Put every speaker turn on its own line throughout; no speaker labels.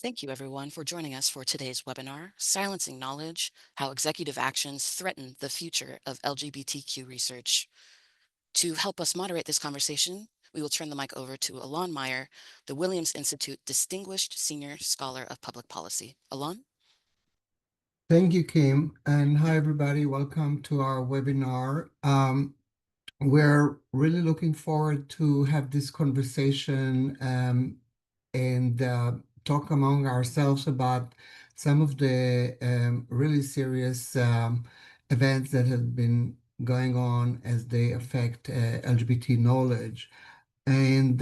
Thank you, everyone, for joining us for today's webinar, Silencing Knowledge, How Executive Actions Threaten the Future of LGBTQ Research. To help us moderate this conversation, we will turn the mic over to Alon Meyer, the Williams Institute Distinguished Senior Scholar of Public Policy. Alon?
Thank you, Kim, and hi, everybody. Welcome to our webinar. We're really looking forward to have this conversation and talk among ourselves about some of the really serious events that have been going on as they affect LGBT knowledge. And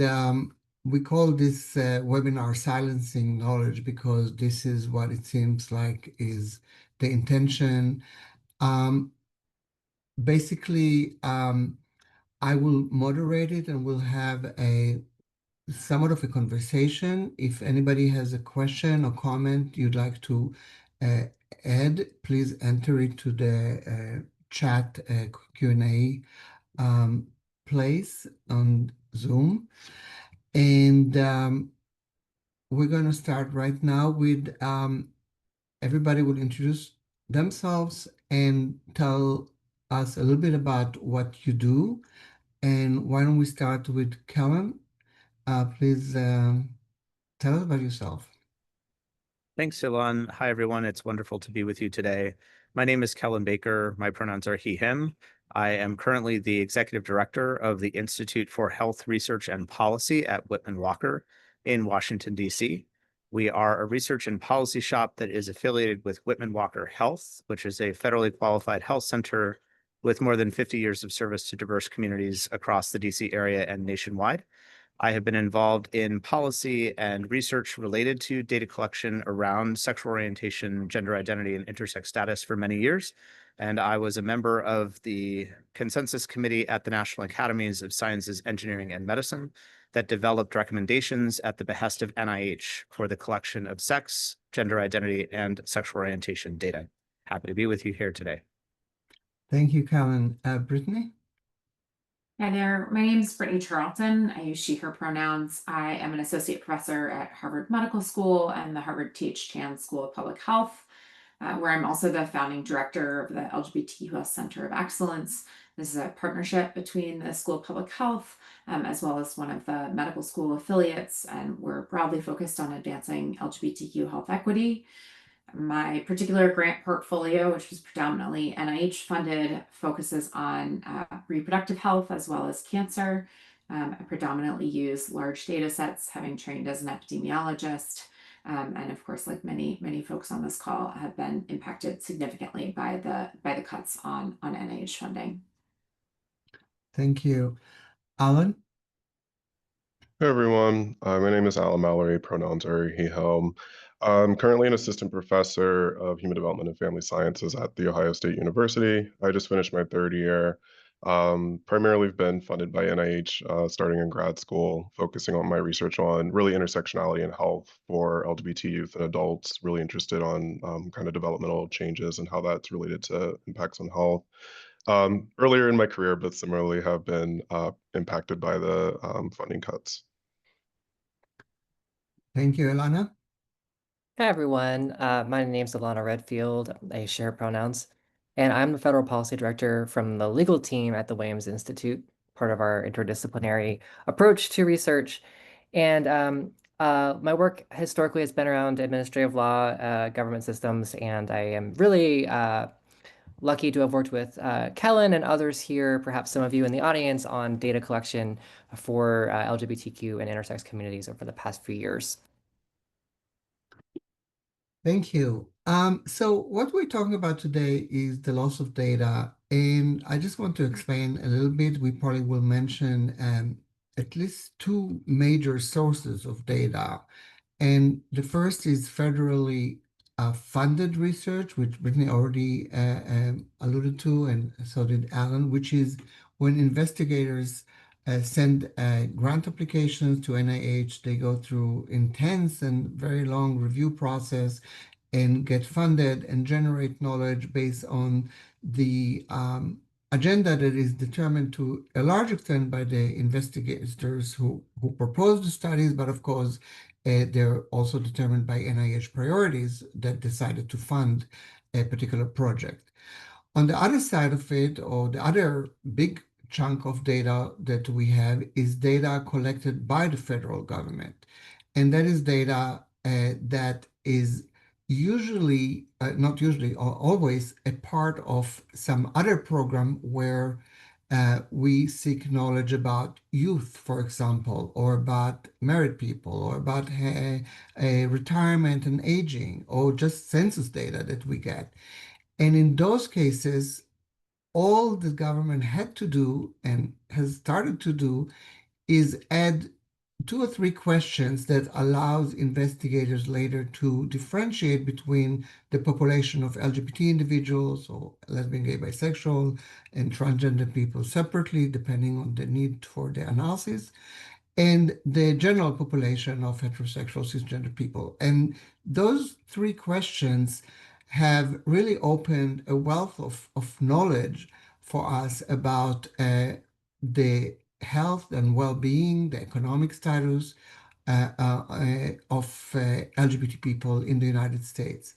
we call this webinar Silencing Knowledge because this is what it seems like is the intention. Um, basically, I will moderate it and we'll have a somewhat of a conversation. If anybody has a question or comment you'd like to uh, add, please enter it to the chat Q&A place on Zoom. And we're going to start right now with everybody will introduce themselves and tell us a little bit about what you do. And why don't we start with Kellen? Please tell us about yourself.
Thanks, Ilan. Hi, everyone. It's wonderful to be with you today. My name is Kellen Baker. My pronouns are he, him. I am currently the executive director of the Institute for Health Research and Policy at Whitman Walker in Washington, D.C. We are a research and policy shop that is affiliated with Whitman Walker Health, which is a federally qualified health center with more than 50 years of service to diverse communities across the D.C. area and nationwide. I have been involved in policy and research related to data collection around sexual orientation, gender identity, and intersex status for many years. And I was a member of the consensus committee at the National Academies of Sciences, Engineering, and Medicine that developed recommendations at the behest of NIH for the collection of sex, gender identity, and sexual orientation data. Happy to be with you here today.
Thank you, Kellen. Brittany?
Hi there. My name is Brittany Charlton. I use she, her pronouns. I am an associate professor at Harvard Medical School and the Harvard T.H. Chan School of Public Health, where I'm also the founding director of the LGBTQ Center of Excellence. This is a partnership between the School of Public Health as well as one of the medical school affiliates, and we're broadly focused on advancing LGBTQ health equity. My particular grant portfolio, which was predominantly NIH funded, focuses on reproductive health as well as cancer. I predominantly use large data sets, having trained as an epidemiologist. And of course, like many folks on this call, have been impacted significantly by the cuts on NIH funding.
Thank you. Alan?
Hey everyone, my name is Alan Mallory, pronouns are he, him. I'm currently an assistant professor of human development and family sciences at The Ohio State University. I just finished my third year. Primarily been funded by NIH, starting in grad school, focusing on my research on really intersectionality and health for LGBT youth and adults, really interested on kind of developmental changes and how that's related to impacts on health. Earlier in my career, but similarly have been impacted by the funding cuts.
Thank you, Ilana.
Hi, everyone. My name's Alana Redfield. I share pronouns, and I'm the Federal Policy Director from the legal team at the Williams Institute, part of our interdisciplinary approach to research. And my work historically has been around administrative law, government systems, and I am really lucky to have worked with Kellen and others here, perhaps some of you in the audience, on data collection for LGBTQ and intersex communities over the past few years.
Thank you. So what we're talking about today is the loss of data, and I just want to explain a little bit. We probably will mention at least two major sources of data. And the first is federally funded research, which Brittany already alluded to, and so did Alan, which is when investigators send grant applications to NIH. They go through intense and very long review process and get funded and generate knowledge based on the agenda that is determined to a large extent by the investigators who propose the studies, but of course, they're also determined by NIH priorities that decided to fund a particular project. On the other side of it, or the other big chunk of data that we have, is data collected by the federal government. And that is data that is usually, not usually, or always a part of some other program where we seek knowledge about youth, for example, or about married people, or about retirement and aging, or just census data that we get. And in those cases, all the government had to do and has started to do is add 2 or 3 questions that allows investigators later to differentiate between the population of LGBT individuals or lesbian, gay, bisexual, and transgender people separately, depending on the need for the analysis, and the general population of heterosexual cisgender people. And those 3 questions have really opened a wealth of knowledge for us about the health and well-being, the economic status of LGBT people in the United States.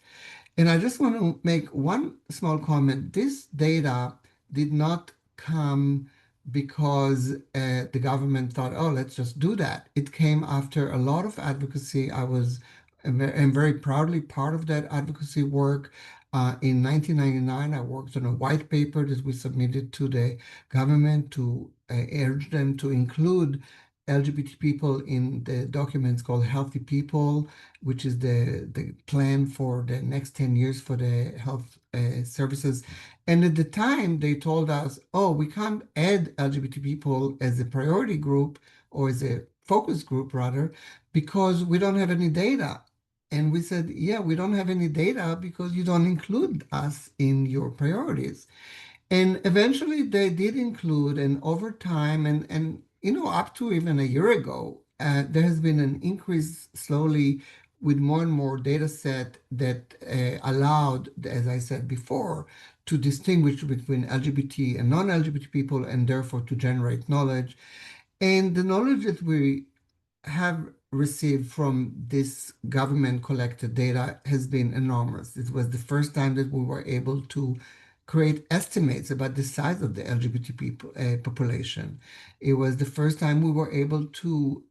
And I just want to make one small comment. This data did not come because the government thought, oh, let's just do that. It came after a lot of advocacy. I'm very proudly part of that advocacy work. In 1999, I worked on a white paper that we submitted to the government to urge them to include LGBT people in the documents called Healthy People, which is the plan for the next 10 years for the health services. And at the time, they told us, oh, we can't add LGBT people as a priority group or as a focus group, rather, because we don't have any data. And we said, yeah, we don't have any data because you don't include us in your priorities. And eventually they did include, and over time, and up to even a year ago, there has been an increase slowly with more and more data set that allowed, as I said before, to distinguish between LGBT and non-LGBT people, and therefore to generate knowledge. And the knowledge that we have received from this government collected data has been enormous. It was the first time that we were able to create estimates about the size of the LGBT people, population. It was the first time we were able to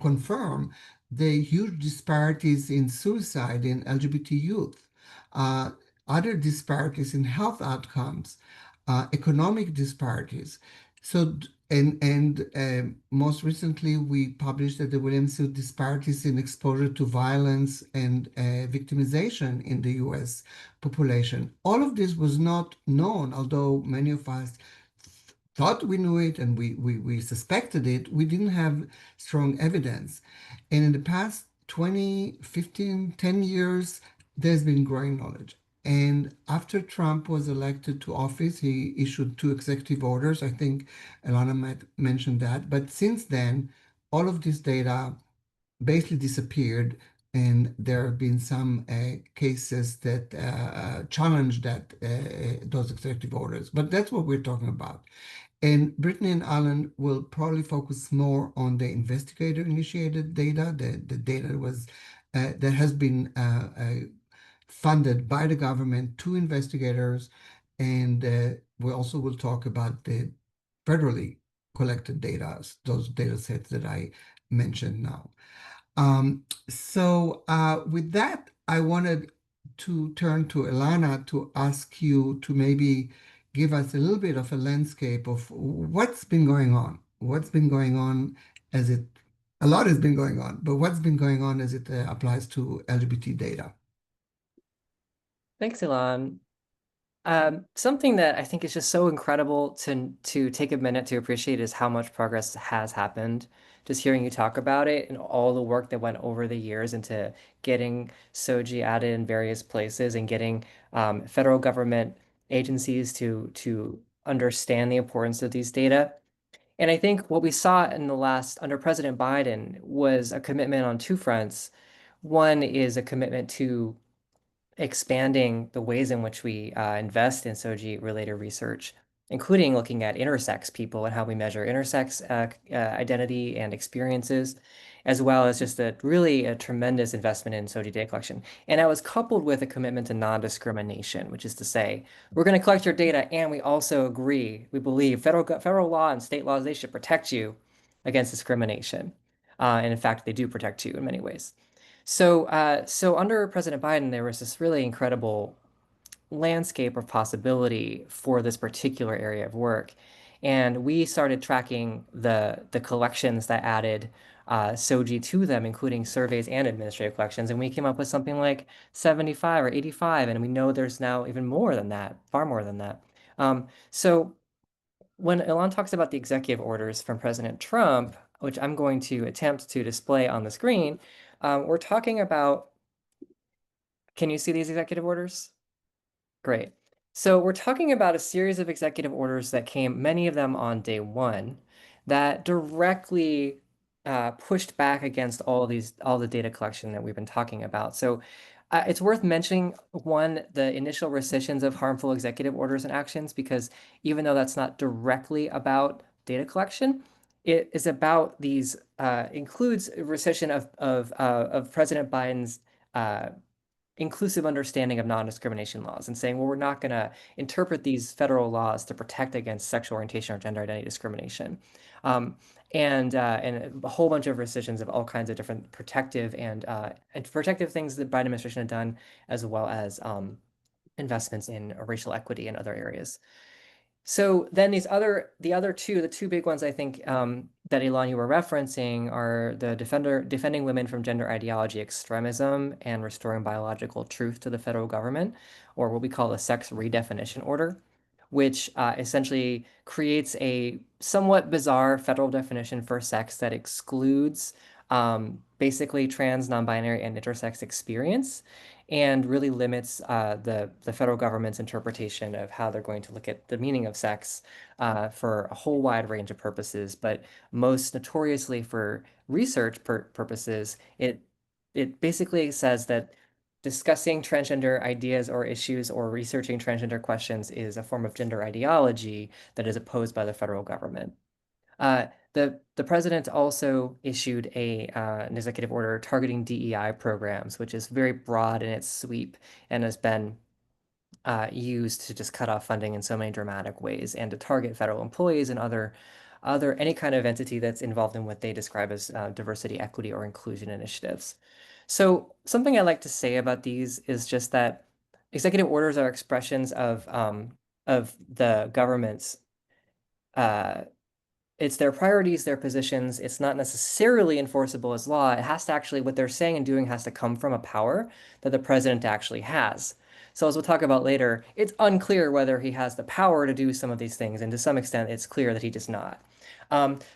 confirm the huge disparities in suicide in LGBT youth, uh, other disparities in health outcomes, economic disparities. So, and most recently, we published that there were also disparities in exposure to violence and victimization in the U.S. population. All of this was not known, although many of us thought we knew it and we suspected it. We didn't have strong evidence. And in the past 20, 15, 10 years, there's been growing knowledge. And after Trump was elected to office, he issued 2 executive orders. I think Elana might mention that. But since then, all of this data basically disappeared. And there have been some cases that challenge those executive orders. But that's what we're talking about. And Brittany and Alan will probably focus more on the investigator-initiated data, the data that has been funded by the government to investigators, and we also will talk about the federally collected data, those data sets that I mentioned now. So with that, I wanted to turn to Elana to ask you to maybe give us a little bit of a landscape of what's been going on. What's been going on a lot has been going on, but what's been going on as it applies to LGBT data?
Thanks, Ilan. Something that I think is just so incredible to take a minute to appreciate is how much progress has happened. Just hearing you talk about it and all the work that went over the years into getting SOGI added in various places and getting federal government agencies to understand the importance of these data. And I think what we saw in the last under President Biden was a commitment on 2 fronts. One is a commitment to expanding the ways in which we invest in SOGI related research. including looking at intersex people and how we measure intersex identity and experiences, as well as just a tremendous investment in SOGI data collection. And that was coupled with a commitment to non-discrimination, which is to say, we're going to collect your data, and we also agree, we believe federal law and state laws, they should protect you against discrimination. And in fact, they do protect you in many ways. So under President Biden, there was this really incredible landscape of possibility for this particular area of work. And we started tracking the collections that added SOGI to them, including surveys and administrative collections. And we came up with something like 75 or 85. And we know there's now even more than that, far more than that. So when Ilan talks about the executive orders from President Trump, which I'm going to attempt to display on the screen, we're talking about, can you see these executive orders? Great. So we're talking about a series of executive orders that came, many of them on day one, that directly pushed back against all the data collection that we've been talking about. So it's worth mentioning, one, the initial rescissions of harmful executive orders and actions, because even though that's not directly about data collection, it is about these, includes rescission of President Biden's inclusive understanding of non-discrimination laws and saying, well, we're not going to interpret these federal laws to protect against sexual orientation or gender identity discrimination. And a whole bunch of rescissions of all kinds of different protective and protective things that Biden administration had done, as well as investments in racial equity and other areas. So then the two big ones I think that Ilan, you were referencing are the defending women from gender ideology extremism and restoring biological truth to the federal government, or what we call a sex redefinition order, which essentially creates a somewhat bizarre federal definition for sex that excludes basically trans, non-binary, and intersex experience, and really limits the federal government's interpretation of how they're going to look at the meaning of sex for a whole wide range of purposes, but most notoriously for research purposes. It basically says that discussing transgender ideas or issues or researching transgender questions is a form of gender ideology that is opposed by the federal government. The president also issued an executive order targeting DEI programs, which is very broad in its sweep and has been used to just cut off funding in so many dramatic ways and to target federal employees and other any kind of entity that's involved in what they describe as diversity, equity, or inclusion initiatives. So something I like to say about these is just that executive orders are expressions of the government's it's their priorities, their positions. It's not necessarily enforceable as law. It has to actually, what they're saying and doing has to come from a power that the president actually has. So as we'll talk about later, it's unclear whether he has the power to do some of these things, and to some extent, it's clear that he does not.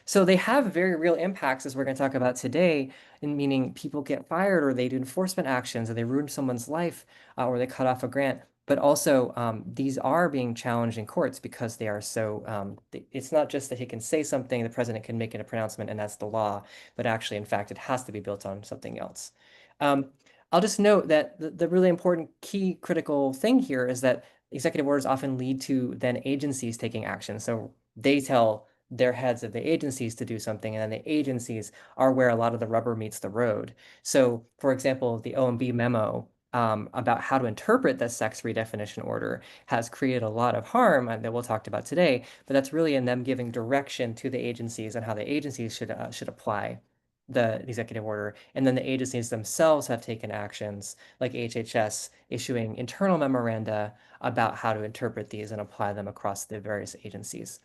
So they have very real impacts, as we're going to talk about today, in meaning people get fired, or they do enforcement actions, or they ruin someone's life, or they cut off a grant. But also, these are being challenged in courts because they are so, it's not just that he can say something, the president can make a pronouncement, and that's the law, but actually, in fact, it has to be built on something else. I'll just note that the really important key critical thing here is that executive orders often lead to then agencies taking action. So they tell their heads of the agencies to do something, and then the agencies are where a lot of the rubber meets the road. So, for example, the OMB memo about how to interpret the sex redefinition order has created a lot of harm that we'll talk about today, but that's really in them giving direction to the agencies on how the agencies should apply the executive order. And then the agencies themselves have taken actions, like HHS issuing internal memoranda about how to interpret these and apply them across the various agencies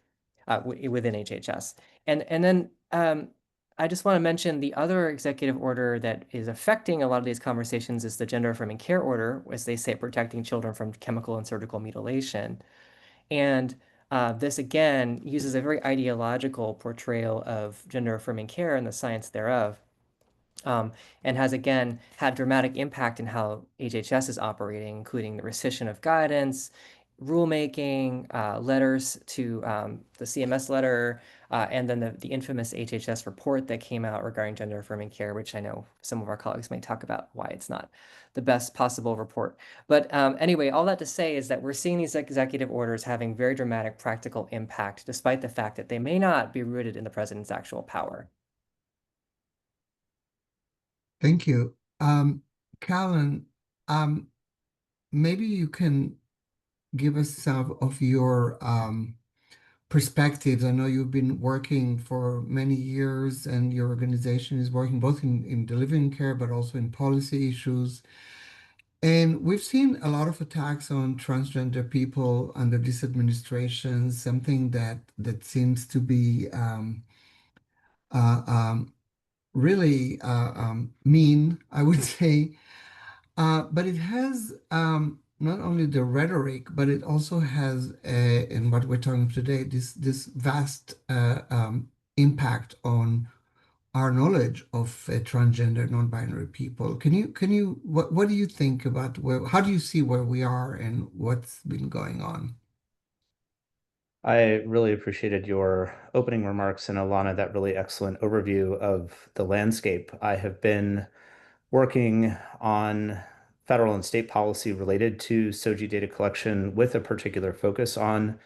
within HHS. And then I just want to mention the other executive order that is affecting a lot of these conversations is the gender affirming care order, as they say, protecting children from chemical and surgical mutilation. And this again uses a very ideological portrayal of gender affirming care and the science thereof. And has again had dramatic impact in how HHS is operating, including the rescission of guidance, rulemaking, letters to the CMS letter, and then the infamous HHS report that came out regarding gender affirming care, which I know some of our colleagues may talk about why it's not the best possible report. But anyway, all that to say is that we're seeing these executive orders having very dramatic practical impact, despite the fact that they may not be rooted in the president's actual power.
Thank you. Callan, maybe you can give us some of your perspectives. I know you've been working for many years and your organization is working both in delivering care, but also in policy issues. And we've seen a lot of attacks on transgender people under this administration, something that seems to be uh, um, really mean, I would say. But it has not only the rhetoric, but it also has, in what we're talking today, this vast impact on our knowledge of transgender, non-binary people. What do you think about how do you see where we are and what's been going on?
I really appreciated your opening remarks and Alana, that really excellent overview of the landscape. I have been working on federal and state policy related to SOGI data collection with a particular focus on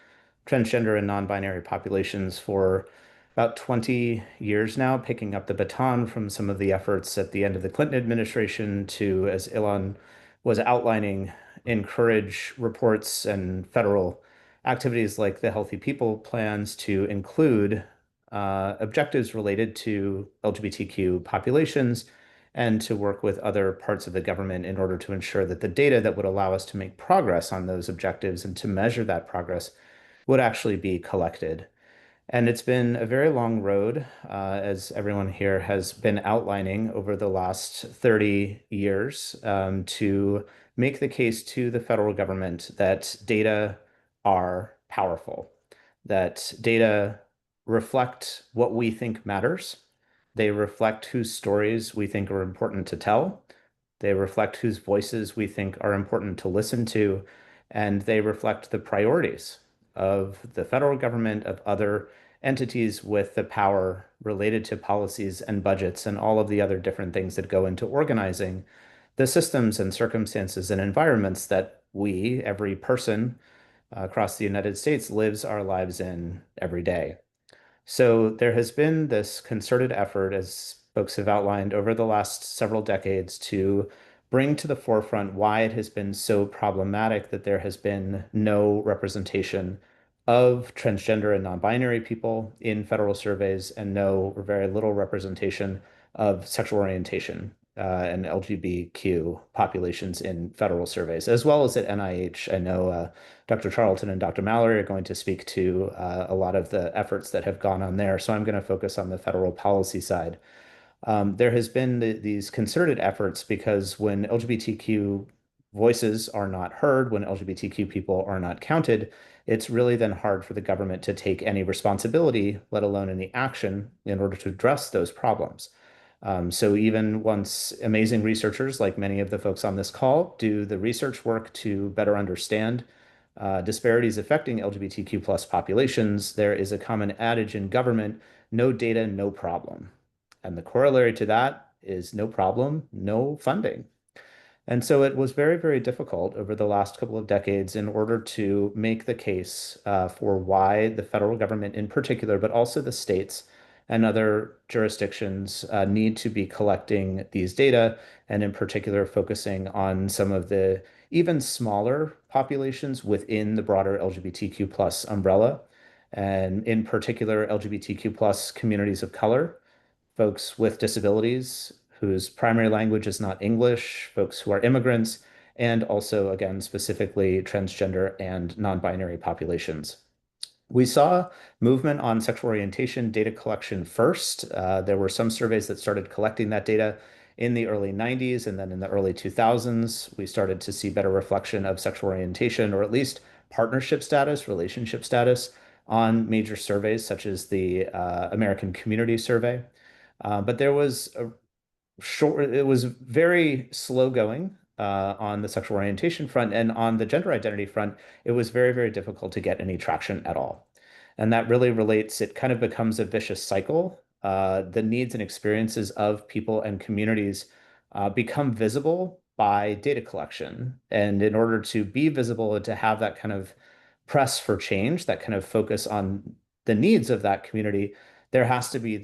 transgender and non-binary populations for about 20 years now, picking up the baton from some of the efforts at the end of the Clinton administration to, as Ilan was outlining, encourage reports and federal activities like the Healthy People plans to include objectives related to LGBTQ populations and to work with other parts of the government in order to ensure that the data that would allow us to make progress on those objectives and to measure that progress would actually be collected. And it's been a very long road, as everyone here has been outlining over the last 30 years, to make the case to the federal government that data are powerful, that data reflect what we think matters. They reflect whose stories we think are important to tell. They reflect whose voices we think are important to listen to, and they reflect the priorities of the federal government, of other entities with the power related to policies and budgets and all of the other different things that go into organizing the systems and circumstances and environments that we, every person across the United States, lives our lives in every day. So there has been this concerted effort, as folks have outlined, over the last several decades to bring to the forefront why it has been so problematic that there has been no representation of transgender and non-binary people in federal surveys and no or very little representation of sexual orientation and LGBTQ populations in federal surveys, as well as at NIH. I know Dr. Charlton and Dr. Mallory are going to speak to a lot of the efforts that have gone on there. So I'm going to focus on the federal policy side. There has been these concerted efforts because when LGBTQ voices are not heard, when LGBTQ people are not counted, it's really then hard for the government to take any responsibility, let alone any action, in order to address those problems. So even once amazing researchers, like many of the folks on this call, do the research work to better understand disparities affecting LGBTQ plus populations, there is a common adage in government, no data, no problem. And the corollary to that is no problem, no funding. And so it was very, very difficult over the last couple of decades in order to make the case for why the federal government in particular, but also the states and other jurisdictions need to be collecting these data, and in particular focusing on some of the even smaller populations within the broader LGBTQ plus umbrella, and in particular LGBTQ plus communities of color, folks with disabilities whose primary language is not English, folks who are immigrants, and also, again, specifically transgender and non-binary populations. We saw movement on sexual orientation data collection first. There were some surveys that started collecting that data in the early 90s, and then in the early 2000s, we started to see better reflection of sexual orientation, or at least partnership status, relationship status, on major surveys such as the American Community Survey. But there was a it was very slow going on the sexual orientation front, and on the gender identity front, it was very, very difficult to get any traction at all. And that really relates, it kind of becomes a vicious cycle. The needs and experiences of people and communities become visible by data collection. And in order to be visible and to have that kind of press for change, that kind of focus on the needs of that community, there has to be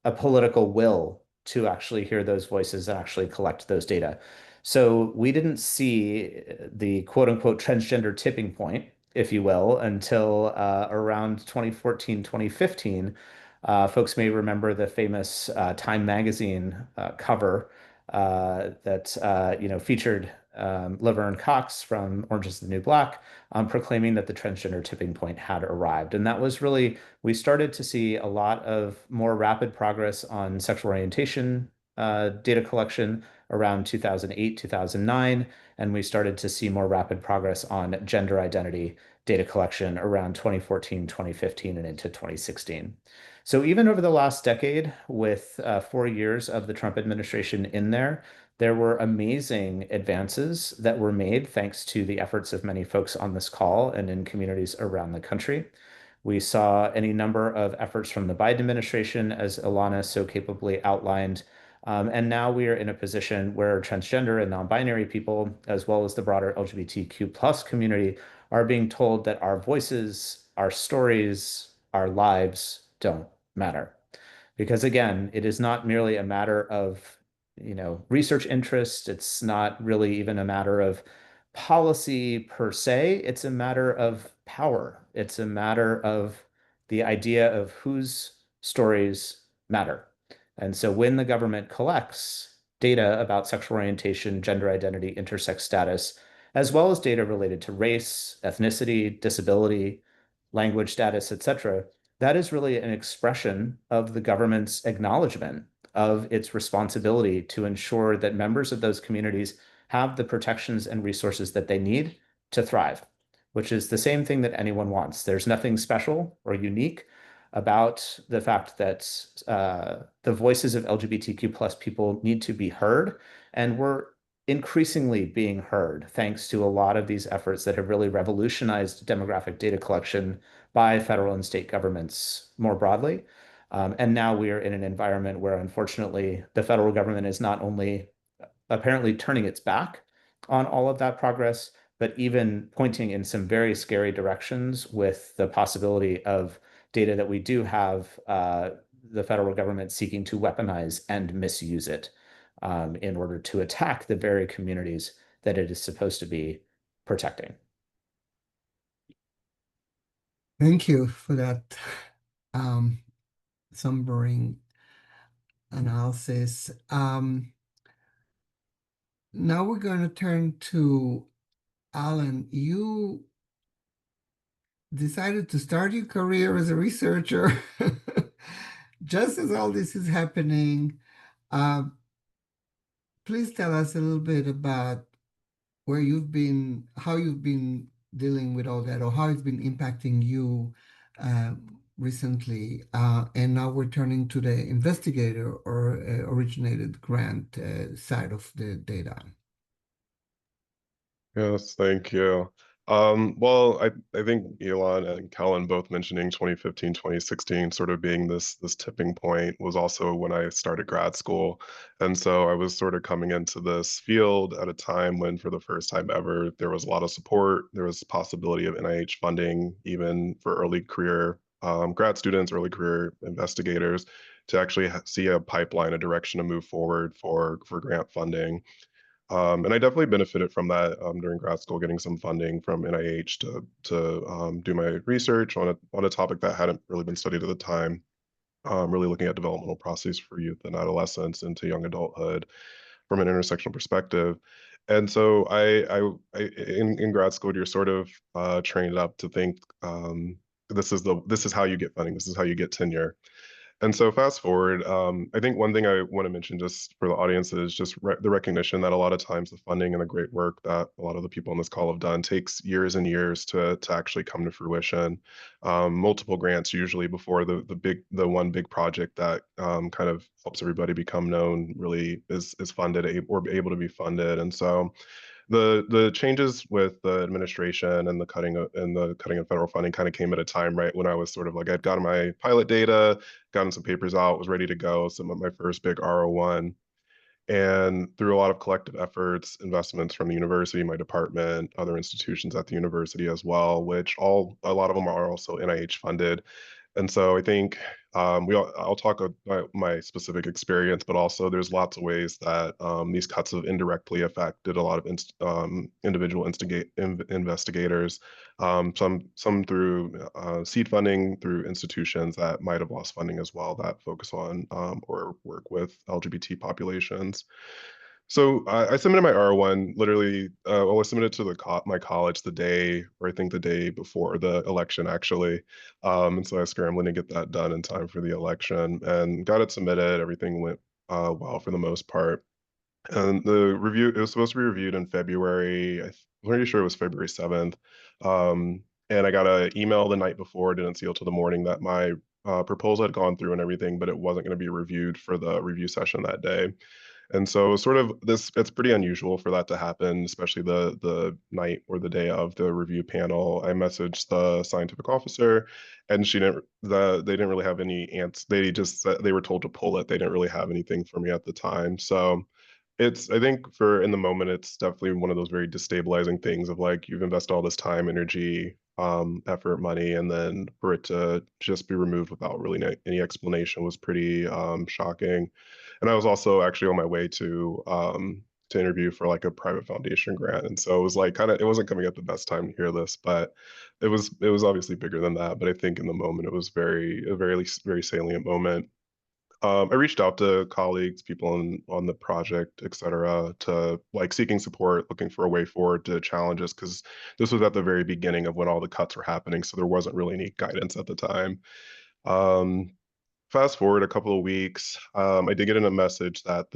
a political will to actually hear those voices and actually collect those data. So we didn't see the quote unquote transgender tipping point, if you will, until around 2014, 2015. Folks may remember the famous Time magazine cover that featured Laverne Cox from Orange is the New Black, proclaiming that the transgender tipping point had arrived. And that was really, we started to see a lot of more rapid progress on sexual orientation data collection around 2008, 2009, and we started to see more rapid progress on gender identity data collection around 2014, 2015, and into 2016. So even over the last decade, with 4 years of the Trump administration in there were amazing advances that were made thanks to the efforts of many folks on this call and in communities around the country. We saw any number of efforts from the Biden administration, as Ilana so capably outlined. And now we are in a position where transgender and non-binary people, as well as the broader LGBTQ plus community, are being told that our voices, our stories, our lives don't matter. Because again, it is not merely a matter of, research interest. It's not really even a matter of policy per se. It's a matter of power. It's a matter of the idea of whose stories matter. And so when the government collects data about sexual orientation, gender identity, intersex status, as well as data related to race, ethnicity, disability, language status, etc., that is really an expression of the government's acknowledgement of its responsibility to ensure that members of those communities have the protections and resources that they need to thrive, which is the same thing that anyone wants. There's nothing special or unique about the fact that the voices of LGBTQ plus people need to be heard, and we're increasingly being heard thanks to a lot of these efforts that have really revolutionized demographic data collection by federal and state governments more broadly. And now we are in an environment where, unfortunately, the federal government is not only apparently turning its back on all of that progress, but even pointing in some very scary directions with the possibility of data that we do have the federal government seeking to weaponize and misuse it in order to attack the very communities that it is supposed to be protecting.
Thank you for that sombering analysis. Now we're going to turn to Alan. You decided to start your career as a researcher just as all this is happening. Please tell us a little bit about where you've been, how you've been dealing with all that, or how it's been impacting you recently. And now we're turning to the investigator or originated grant side of the data.
Yes, thank you. Well, I think Elon and Kellen both mentioning 2015, 2016 sort of being this tipping point was also when I started grad school. And so I was sort of coming into this field at a time when for the first time ever, there was a lot of support. There was possibility of NIH funding, even for early career grad students, early career investigators, to actually see a pipeline, a direction to move forward for grant funding. And I definitely benefited from that during grad school, getting some funding from NIH to do my research on a topic that hadn't really been studied at the time. Really looking at developmental processes for youth and adolescence into young adulthood from an intersectional perspective. And so in grad school, you're sort of trained up to think this is how you get funding. This is how you get tenure. And so fast forward, I think one thing I want to mention just for the audience is just the recognition that a lot of times the funding and the great work that a lot of the people on this call have done takes years and years to actually come to fruition. Multiple grants usually before the one big project that kind of helps everybody become known really is funded or able to be funded. And so the changes with the administration and the cutting of federal funding kind of came at a time right when I was sort of like I'd gotten my pilot data, gotten some papers out, was ready to go, some of my first big R01. And through a lot of collective efforts, investments from the university, my department, other institutions at the university as well, which a lot of them are also NIH funded. And so I think I'll talk about my specific experience, but also there's lots of ways that these cuts have indirectly affected a lot of individual investigators, some through seed funding, through institutions that might have lost funding as well that focus on or work with LGBT populations. So I submitted my R01 literally, well, I submitted to my college the day, or I think the day before the election, actually. And so I was scrambling to get that done in time for the election and got it submitted. Everything went well for the most part. And the review, it was supposed to be reviewed in February. I'm pretty sure it was February 7th. And I got an email the night before, didn't see it till the morning, that my proposal had gone through and everything, but it wasn't going to be reviewed for the review session that day. And so sort of it's pretty unusual for that to happen, especially the night or the day of the review panel. I messaged the scientific officer and they didn't really have any answers. They were told to pull it. They didn't really have anything for me at the time. So I think in the moment, it's definitely one of those very destabilizing things of like you've invested all this time, energy, effort, money, and then for it to just be removed without really any explanation was pretty shocking. And I was also actually on my way to interview for like a private foundation grant, and so it was like it wasn't coming at the best time to hear this, but it was obviously bigger than that. But I think in the moment it was a very salient moment. I reached out to colleagues, people on the project, et cetera, to like seeking support, looking for a way forward to challenges, because this was at the very beginning of when all the cuts were happening, so there wasn't really any guidance at the time. Um, Fast forward a couple of weeks, I did get in a message that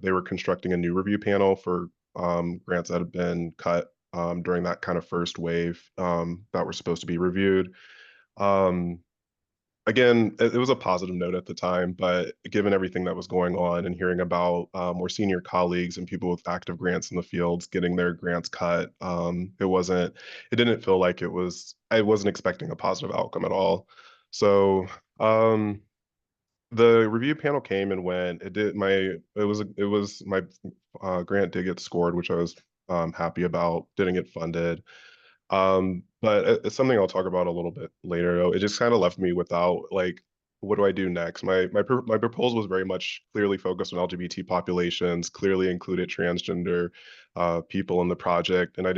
they were constructing a new review panel for grants that had been cut during that kind of first wave that were supposed to be reviewed. Um, Again, it was a positive note at the time, but given everything that was going on and hearing about more senior colleagues and people with active grants in the fields getting their grants cut, it didn't feel like I wasn't expecting a positive outcome at all. So the review panel came and went. My grant did get scored, which I was happy about. Didn't get funded. But it's something I'll talk about a little bit later. Though. It just kind of left me without like, what do I do next? My proposal was very much clearly focused on LGBT populations, clearly included transgender people in the project, and I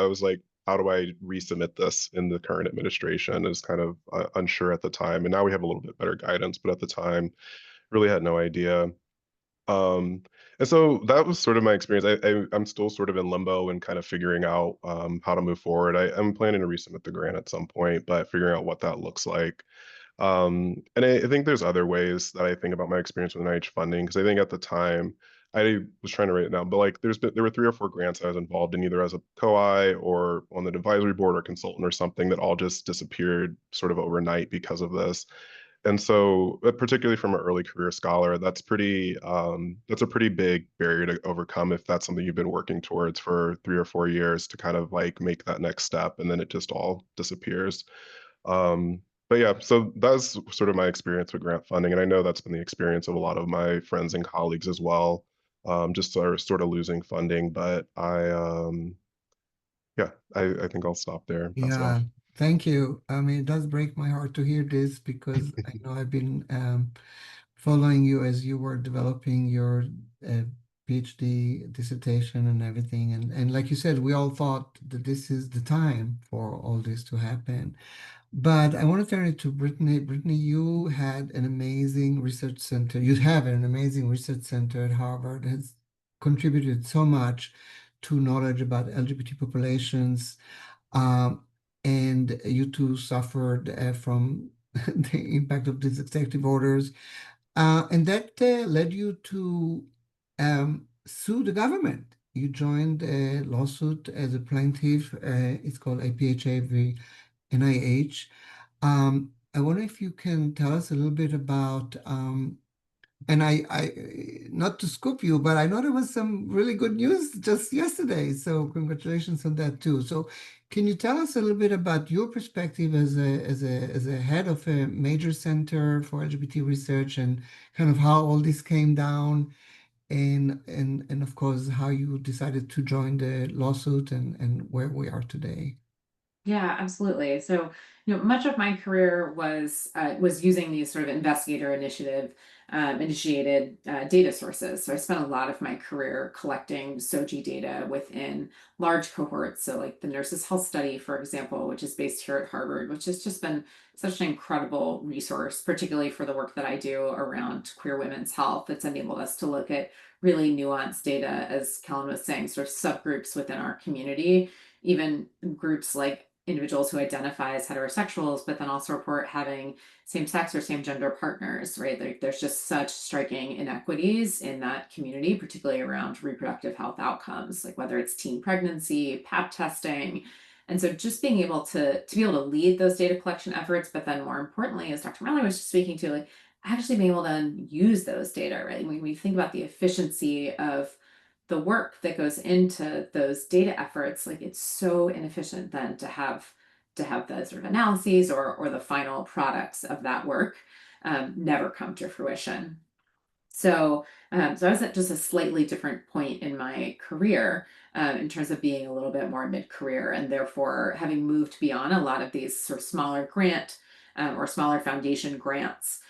was like, how do I resubmit this in the current administration? Is kind of unsure at the time, and now we have a little bit better guidance, but at the time, really had no idea. Um, and so that was sort of my experience. I'm still sort of in limbo and kind of figuring out how to move forward. I'm planning to resubmit the grant at some point, but figuring out what that looks like. And I think there's other ways that I think about my experience with NIH funding, because I think at the time I was trying to write it down, but like there were 3 or 4 grants I was involved in either as a co-I or on the advisory board or consultant or something that all just disappeared sort of overnight because of this. And so, particularly from an early career scholar, that's a pretty big barrier to overcome if that's something you've been working towards for 3 or 4 years to kind of like make that next step, and then it just all disappears. But yeah, so that's sort of my experience with grant funding, and I know that's been the experience of a lot of my friends and colleagues as well. Just sort of losing funding, but yeah, I think I'll stop there and pass it off.
Yeah, thank you. I mean, it does break my heart to hear this because I know I've been following you as you were developing your uh, PhD dissertation and everything. And like you said, we all thought that this is the time for all this to happen. But I want to turn it to Brittany. Brittany, you had an amazing research center. You have an amazing research center at Harvard, has contributed so much to knowledge about LGBT populations. Um, and you too suffered from the impact of these executive orders. And that led you to sue the government. You joined a lawsuit as a plaintiff. It's called APHA v. NIH. I wonder if you can tell us a little bit about, and not to scoop you, but I know there was some really good news just yesterday. So congratulations on that too. So can you tell us a little bit about your perspective as a head of a major center for LGBT research and kind of how all this came down and of course how you decided to join the lawsuit and where we are today?
Yeah, absolutely. So, much of my career was using these sort of investigator initiated data sources. So I spent a lot of my career collecting SOGI data within large cohorts. So, like the Nurses Health Study, for example, which is based here at Harvard, which has just been such an incredible resource, particularly for the work that I do around queer women's health. It's enabled us to look at really nuanced data, as Kellen was saying, sort of subgroups within our community, even groups like individuals who identify as heterosexuals, but then also report having same sex or same gender partners, right? There's just such striking inequities in that community, particularly around reproductive health outcomes, like whether it's teen pregnancy, pap testing. And so just being able to be able to lead those data collection efforts, but then more importantly, as Dr. Mallory was just speaking to, like actually being able to use those data, right? When we think about the efficiency of the work that goes into those data efforts, like it's so inefficient then to have the sort of analyses or the final products of that work never come to fruition. So, so I was at just a slightly different point in my career in terms of being a little bit more mid-career, and therefore having moved beyond a lot of these sort of smaller grant or smaller foundation grants,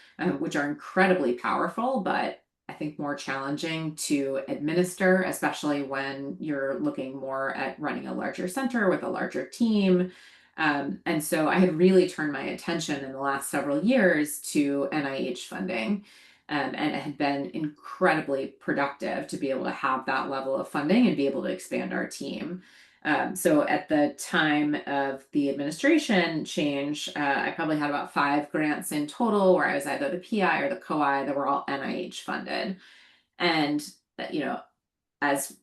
which are incredibly powerful, but I think more challenging to administer, especially when you're looking more at running a larger center with a larger team. And so I had really turned my attention in the last several years to NIH funding. And it had been incredibly productive to be able to have that level of funding and be able to expand our team. So at the time of the administration change, I probably had about 5 grants in total where I was either the PI or the co-I that were all NIH funded. And, you know, as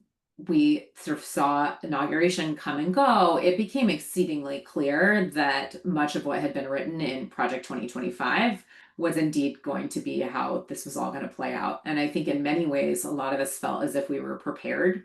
we sort of saw inauguration come and go, it became exceedingly clear that much of what had been written in Project 2025 was indeed going to be how this was all going to play out. And I think in many ways, a lot of us felt as if we were prepared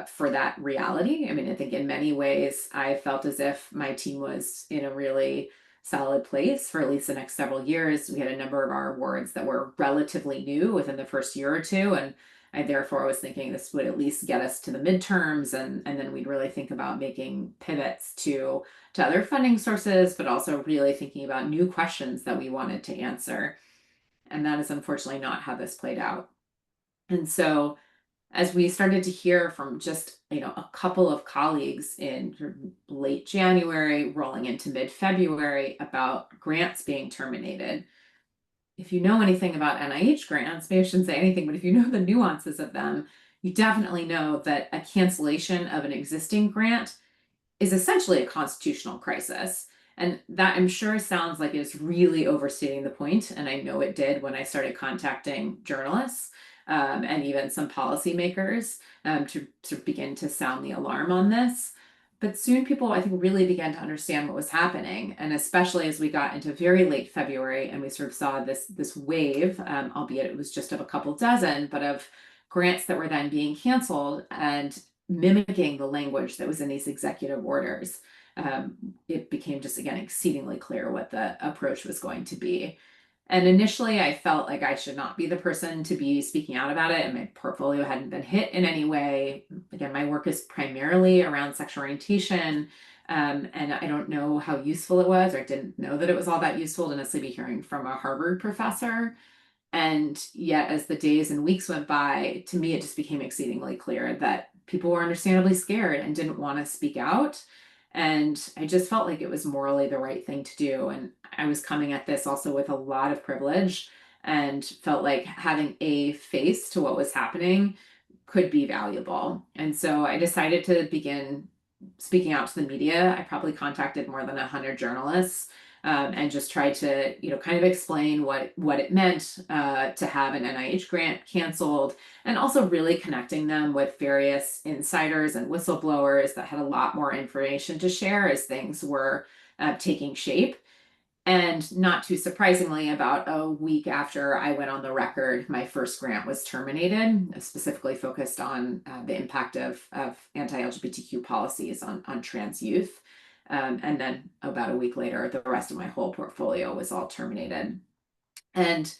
for that reality. I mean, I think in many ways, I felt as if my team was in a really solid place for at least the next several years. We had a number of our awards that were relatively new within the first year or two. And I therefore was thinking this would at least get us to the midterms, and then we'd really think about making pivots to other funding sources, but also really thinking about new questions that we wanted to answer. And that is unfortunately not how this played out. And so as we started to hear from just a couple of colleagues in late January rolling into mid-February about grants being terminated, if you know anything about NIH grants, maybe I shouldn't say anything, but if you know the nuances of them, you definitely know that a cancellation of an existing grant is essentially a constitutional crisis. And that I'm sure sounds like it's really overstating the point. And I know it did when I started contacting journalists and even some policymakers to sort of begin to sound the alarm on this. But soon people, I think, really began to understand what was happening. And especially as we got into very late February and we sort of saw this wave, albeit it was just of a couple dozen, but of grants that were then being canceled and mimicking the language that was in these executive orders. It became just, again, exceedingly clear what the approach was going to be. And initially, I felt like I should not be the person to be speaking out about it, and my portfolio hadn't been hit in any way. Again, my work is primarily around sexual orientation, and I don't know how useful it was, or I didn't know that it was all that useful to necessarily be hearing from a Harvard professor. And yet, as the days and weeks went by, to me, it just became exceedingly clear that people were understandably scared and didn't want to speak out. And I just felt like it was morally the right thing to do. And I was coming at this also with a lot of privilege and felt like having a face to what was happening could be valuable. And so I decided to begin speaking out to the media. I probably contacted more than 100 journalists and just tried to, kind of explain what it meant to have an NIH grant canceled, and also really connecting them with various insiders and whistleblowers that had a lot more information to share as things were taking shape. And not too surprisingly, about a week after I went on the record, my first grant was terminated, specifically focused on the impact of anti-LGBTQ policies on trans youth. And then about a week later, the rest of my whole portfolio was all terminated. And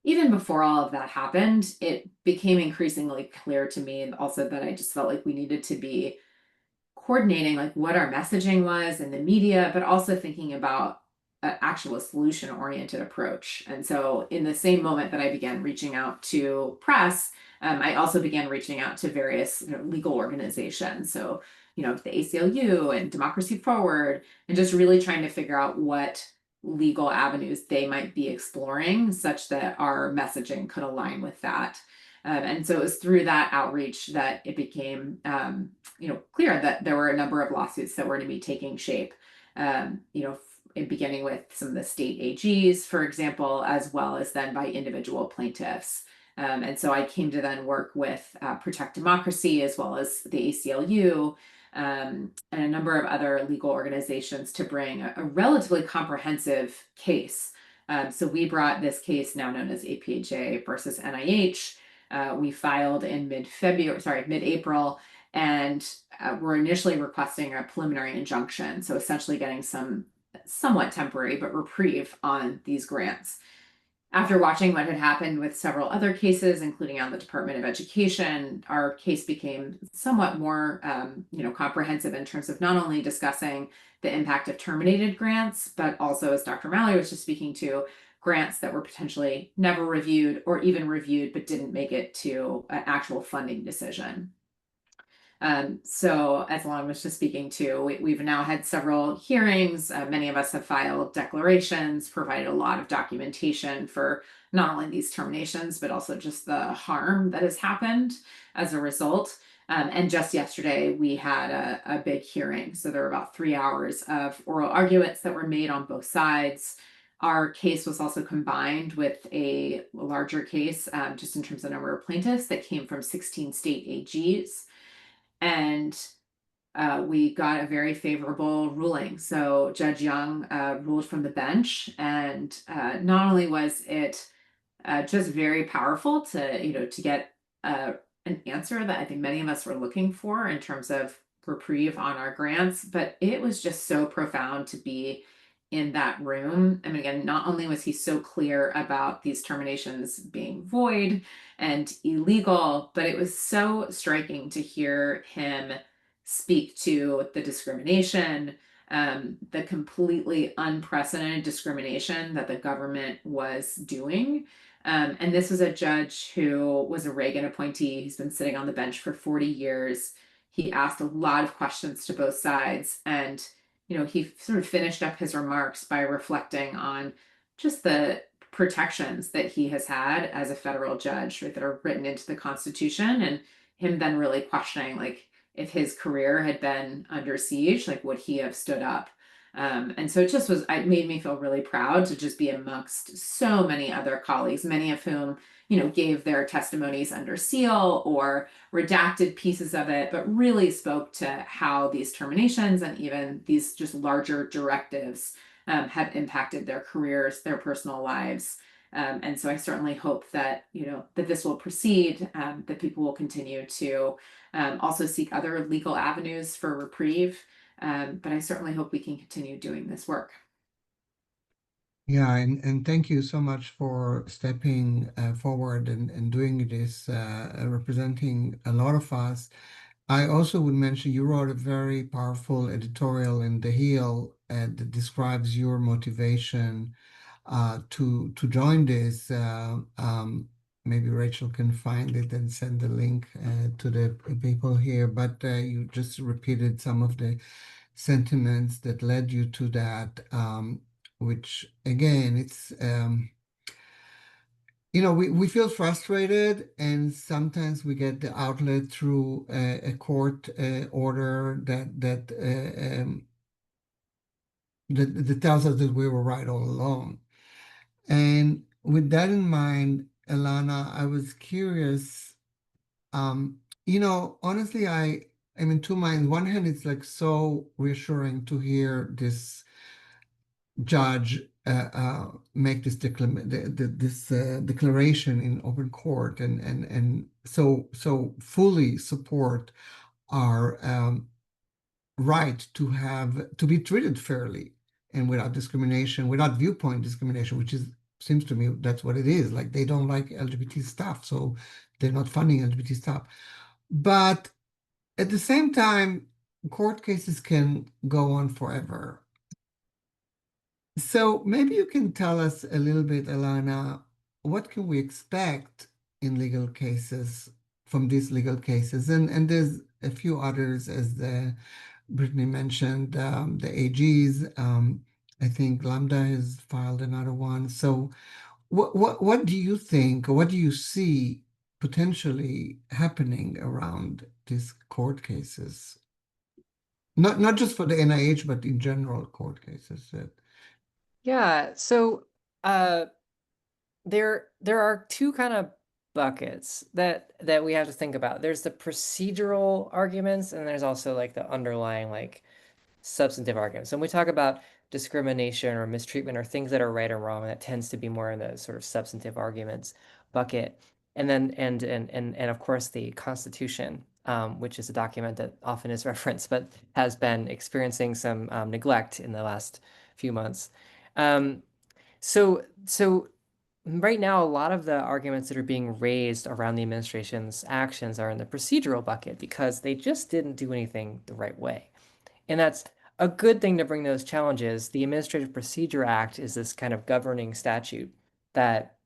even before all of that happened, it became increasingly clear to me also that I just felt like we needed to be coordinating like what our messaging was in the media, but also thinking about an actual solution oriented approach. And so in the same moment that I began reaching out to press, I also began reaching out to various legal organizations. So, the ACLU and Democracy Forward, and just really trying to figure out what legal avenues they might be exploring such that our messaging could align with that. And so it was through that outreach that it became, clear that there were a number of lawsuits that were to be taking shape. Beginning with some of the state AGs, for example, as well as then by individual plaintiffs. And so I came to then work with Protect Democracy as well as the ACLU and a number of other legal organizations to bring a relatively comprehensive case. So we brought this case now known as APHA versus NIH. We filed in mid-April, and we're initially requesting a preliminary injunction. So essentially getting some somewhat temporary but reprieve on these grants. After watching what had happened with several other cases, including on the Department of Education, our case became somewhat more, comprehensive in terms of not only discussing the impact of terminated grants, but also, as Dr. Mallory was just speaking to, grants that were potentially never reviewed or even reviewed but didn't make it to an actual funding decision. So as Alon was just speaking to, we've now had several hearings. Many of us have filed declarations, provided a lot of documentation for not only these terminations, but also just the harm that has happened as a result. And just yesterday, we had a big hearing. So there were about 3 hours of oral arguments that were made on both sides. Our case was also combined with a larger case, just in terms of number of plaintiffs that came from 16 state AGs. And we got a very favorable ruling. So Judge Young ruled from the bench, and not only was it just very powerful to get an answer that I think many of us were looking for in terms of reprieve on our grants, but it was just so profound to be in that room. I mean, again, not only was he so clear about these terminations being void and illegal, but it was so striking to hear him speak to the discrimination, the completely unprecedented discrimination that the government was doing. And this was a judge who was a Reagan appointee. He's been sitting on the bench for 40 years. He asked a lot of questions to both sides. And, he sort of finished up his remarks by reflecting on just the protections that he has had as a federal judge, right, that are written into the Constitution, and him then really questioning, like, if his career had been under siege, like, would he have stood up? And so it made me feel really proud to just be amongst so many other colleagues, many of whom, gave their testimonies under seal or redacted pieces of it, but really spoke to how these terminations and even these just larger directives have impacted their careers, their personal lives. And so I certainly hope that, that this will proceed, that people will continue to also seek other legal avenues for reprieve. But I certainly hope we can continue doing this work.
Yeah, and thank you so much for stepping forward and doing this, representing a lot of us. I also would mention you wrote a very powerful editorial in The Hill that describes your motivation to join this. Maybe Rachel can find it and send the link to the people here, but you just repeated some of the sentiments that led you to that, which again, it's we feel frustrated, and sometimes we get the outlet through a court order that tells us that we were right all along. And with that in mind, Elana, I was curious. Honestly, I'm in two minds. One hand, it's like so reassuring to hear this judge make this declaration in open court and so fully support our right to be treated fairly and without discrimination, without viewpoint discrimination, which seems to me that's what it is. Like they don't like LGBT stuff, so they're not funding LGBT stuff. But at the same time, court cases can go on forever. So maybe you can tell us a little bit, Alana, what can we expect in legal cases from these legal cases? And there's a few others, as Brittany mentioned, the AGs. I think Lambda has filed another one. So what do you think, or what do you see potentially happening around these court cases? Not just for the NIH, but in general court cases.
Yeah, so there are two kind of buckets that we have to think about. There's the procedural arguments, and there's also like the underlying like substantive arguments. So when we talk about discrimination or mistreatment or things that are right or wrong, that tends to be more in the sort of substantive arguments bucket. And then and of course the Constitution, which is a document that often is referenced, but has been experiencing some neglect in the last few months. So right now, a lot of the arguments that are being raised around the administration's actions are in the procedural bucket because they just didn't do anything the right way. And that's a good thing to bring those challenges. The Administrative Procedure Act is this kind of governing statute that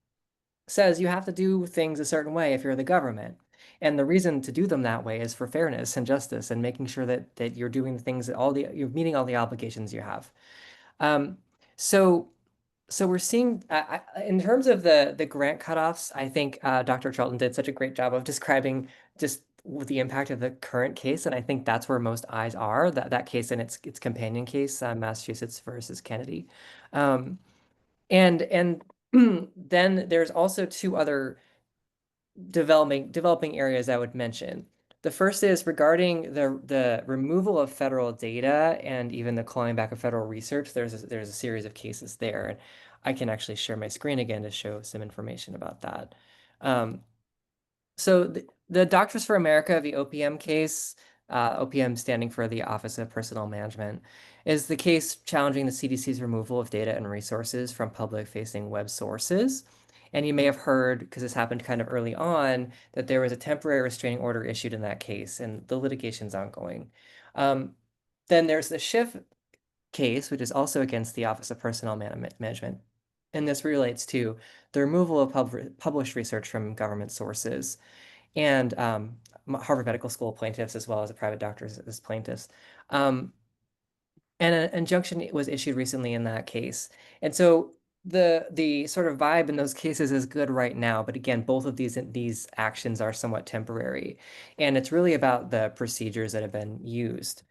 says you have to do things a certain way if you're the government. And the reason to do them that way is for fairness and justice and making sure that you're doing the things that you're meeting all the obligations you have. Um, so so we're seeing, in terms of the grant cutoffs, I think Dr. Charlton did such a great job of describing just the impact of the current case, and I think that's where most eyes are, that case and its companion case, Massachusetts versus Kennedy. And then there's also two other developing areas I would mention. The first is regarding the removal of federal data and even the clawing back of federal research. There's a series of cases there, and I can actually share my screen again to show some information about that. So the Doctors for America, the OPM case, OPM standing for the Office of Personnel Management, is the case challenging the CDC's removal of data and resources from public-facing web sources. And you may have heard, because this happened kind of early on, that there was a temporary restraining order issued in that case, and the litigation's ongoing. Then there's the Schiff case, which is also against the Office of Personnel Management. And this relates to the removal of published research from government sources and Harvard Medical School plaintiffs, as well as the private doctors as plaintiffs. And an injunction was issued recently in that case. And so the sort of vibe in those cases is good right now, but again, both of these actions are somewhat temporary, and it's really about the procedures that have been used.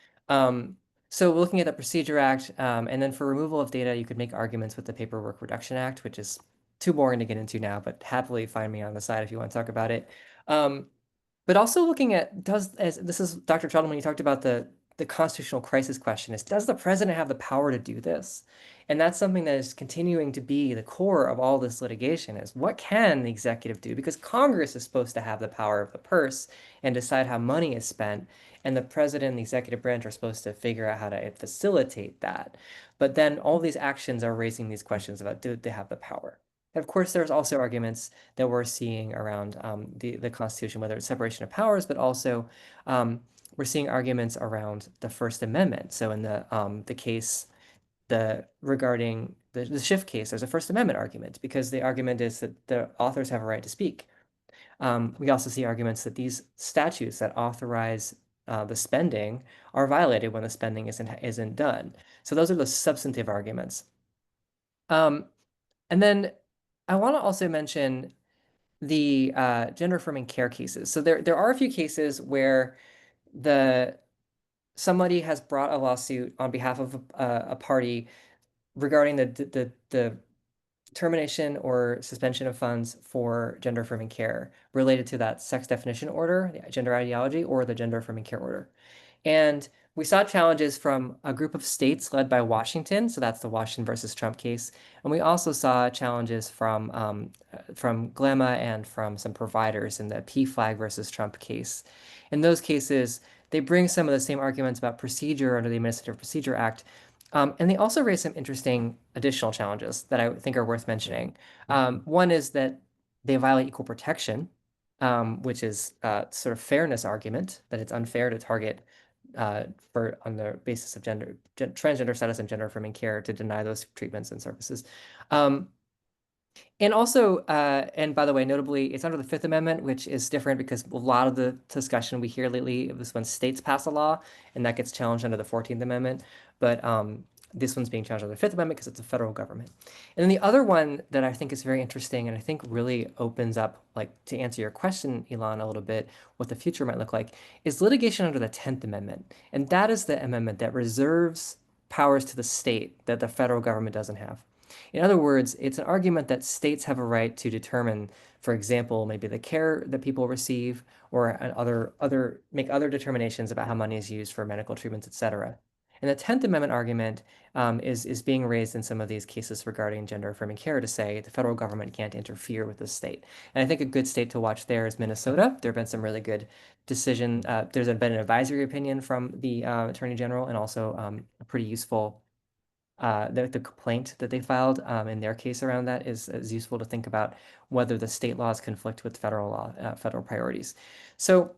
So looking at the Procedure Act, and then for removal of data, you could make arguments with the Paperwork Reduction Act, which is too boring to get into now, but happily find me on the side if you want to talk about it. But also looking at this is Dr. Charlton, when you talked about the constitutional crisis question, is does the president have the power to do this? And that's something that is continuing to be the core of all this litigation is what can the executive do? Because Congress is supposed to have the power of the purse and decide how money is spent. And the president and the executive branch are supposed to figure out how to facilitate that. But then all these actions are raising these questions about do they have the power? And of course, there's also arguments that we're seeing around the Constitution, whether it's separation of powers, but also we're seeing arguments around the First Amendment. So in the case regarding the Schiff case, there's a First Amendment argument because the argument is that the authors have a right to speak. We also see arguments that these statutes that authorize the spending are violated when the spending isn't done. So those are the substantive arguments. And then I want to also mention the gender affirming care cases. So there are a few cases where somebody has brought a lawsuit on behalf of a party regarding the termination or suspension of funds for gender affirming care related to that sex definition order, the gender ideology, or the gender affirming care order. And We saw challenges from a group of states led by Washington, so that's the Washington versus Trump case, and we also saw challenges from GLEMA and from some providers in the PFLAG versus Trump case. In those cases, they bring some of the same arguments about procedure under the Administrative Procedure Act, and they also raise some interesting additional challenges that I think are worth mentioning. One is that they violate equal protection, which is sort of fairness argument that it's unfair to target for on the basis of transgender status and gender affirming care to deny those treatments and services. And also, and by the way, notably, it's under the Fifth Amendment, which is different because a lot of the discussion we hear lately is when states pass a law, and that gets challenged under the 14th Amendment. But this one's being challenged under the Fifth Amendment because it's a federal government. And then the other one that I think is very interesting and I think really opens up, like to answer your question, Elon, a little bit, what the future might look like, is litigation under the 10th Amendment. And that is the amendment that reserves powers to the state that the federal government doesn't have. In other words, it's an argument that states have a right to determine, for example, maybe the care that people receive or make other determinations about how money is used for medical treatments, etc. And the 10th Amendment argument is being raised in some of these cases regarding gender affirming care to say the federal government can't interfere with the state. And I think a good state to watch there is Minnesota. There have been some really good decision. There's been an advisory opinion from the Attorney General and also a pretty useful the complaint that they filed in their case around that is useful to think about whether the state laws conflict with federal law, federal priorities. So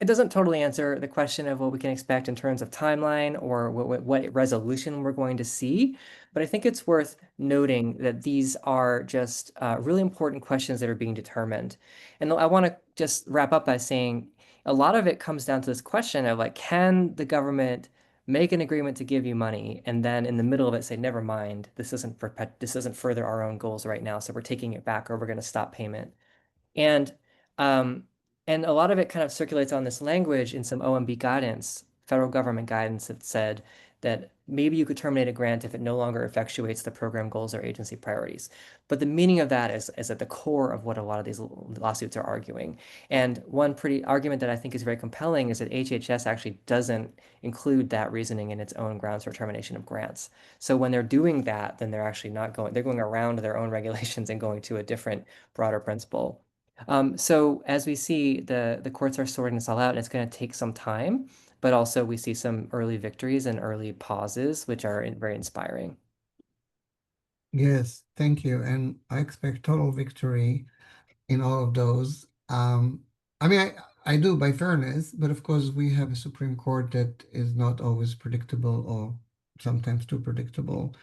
it doesn't totally answer the question of what we can expect in terms of timeline or what resolution we're going to see, but I think it's worth noting that these are just really important questions that are being determined. And I want to just wrap up by saying a lot of it comes down to this question of like, can the government make an agreement to give you money and then in the middle of it say, never mind, this isn't further our own goals right now, so we're taking it back or we're going to stop payment. And um, and a lot of it kind of circulates on this language in some OMB guidance, federal government guidance that said that maybe you could terminate a grant if it no longer effectuates the program goals or agency priorities. But the meaning of that is at the core of what a lot of these lawsuits are arguing. And one pretty argument that I think is very compelling is that HHS actually doesn't include that reasoning in its own grounds for termination of grants. So when they're doing that, then they're actually not going, they're going around their own regulations and going to a different, broader principle. So as we see, the courts are sorting this all out, and it's going to take some time, but also we see some early victories and early pauses, which are very inspiring.
Yes, thank you. And I expect total victory in all of those. I mean, I do by fairness, but of course we have a Supreme Court that is not always predictable or sometimes too predictable.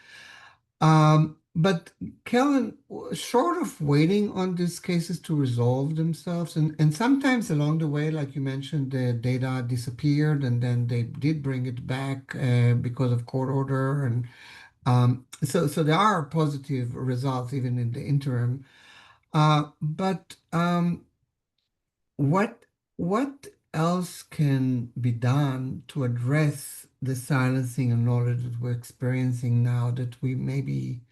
But Kellen, short of waiting on these cases to resolve themselves, and sometimes along the way, like you mentioned, the data disappeared and then they did bring it back because of court order. And so there are positive results even in the interim. But what else can be done to address the silencing of knowledge that we're experiencing now that we maybe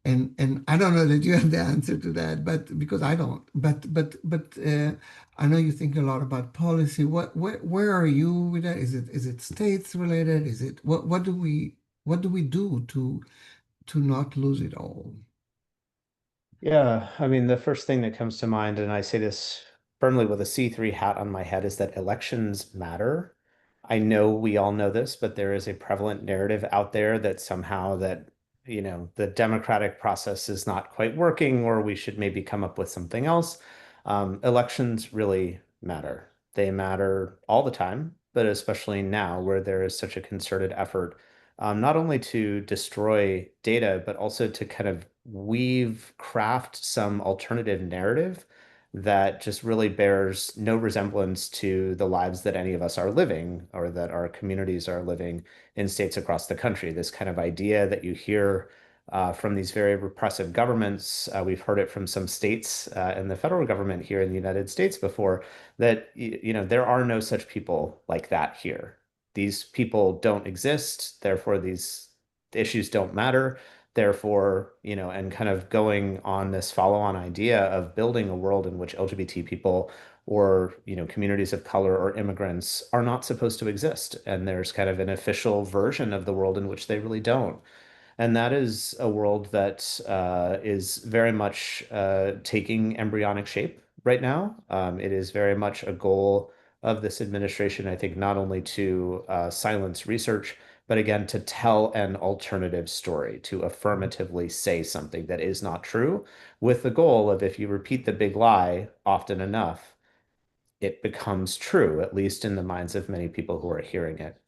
and I don't know that you have the answer to that, but because I don't. But I know you think a lot about policy. Where are you with that? Is it states related? Is it what do we do to not lose it all?
Yeah, I mean, the first thing that comes to mind, and I say this firmly with a C3 hat on my head, is that elections matter. I know we all know this, but there is a prevalent narrative out there that somehow that, the democratic process is not quite working, or we should maybe come up with something else. Elections really matter. They matter all the time, but especially now where there is such a concerted effort not only to destroy data, but also to kind of craft some alternative narrative that just really bears no resemblance to the lives that any of us are living or that our communities are living in states across the country. This kind of idea that you hear from these very repressive governments. We've heard it from some states and the federal government here in the United States before that, there are no such people like that here. These people don't exist, therefore these issues don't matter. Therefore, and kind of going on this follow-on idea of building a world in which LGBT people or, communities of color or immigrants are not supposed to exist. And there's kind of an official version of the world in which they really don't. And that is a world that is very much taking embryonic shape right now. It is very much a goal of this administration, I think, not only to silence research, but again, to tell an alternative story, to affirmatively say something that is not true, with the goal of if you repeat the big lie often enough, it becomes true, at least in the minds of many people who are hearing it.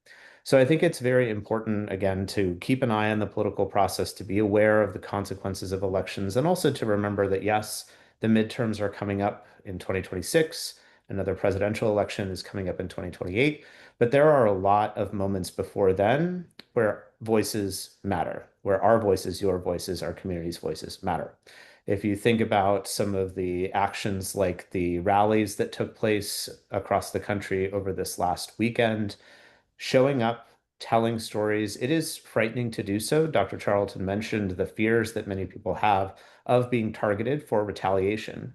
So I think it's very important, again, to keep an eye on the political process, to be aware of the consequences of elections, and also to remember that, yes, the midterms are coming up in 2026. Another presidential election is coming up in 2028. But there are a lot of moments before then where voices matter, where our voices, your voices, our community's voices matter. If you think about some of the actions like the rallies that took place across the country over this last weekend, showing up, telling stories. It is frightening to do so. Dr. Charlton mentioned the fears that many people have of being targeted for retaliation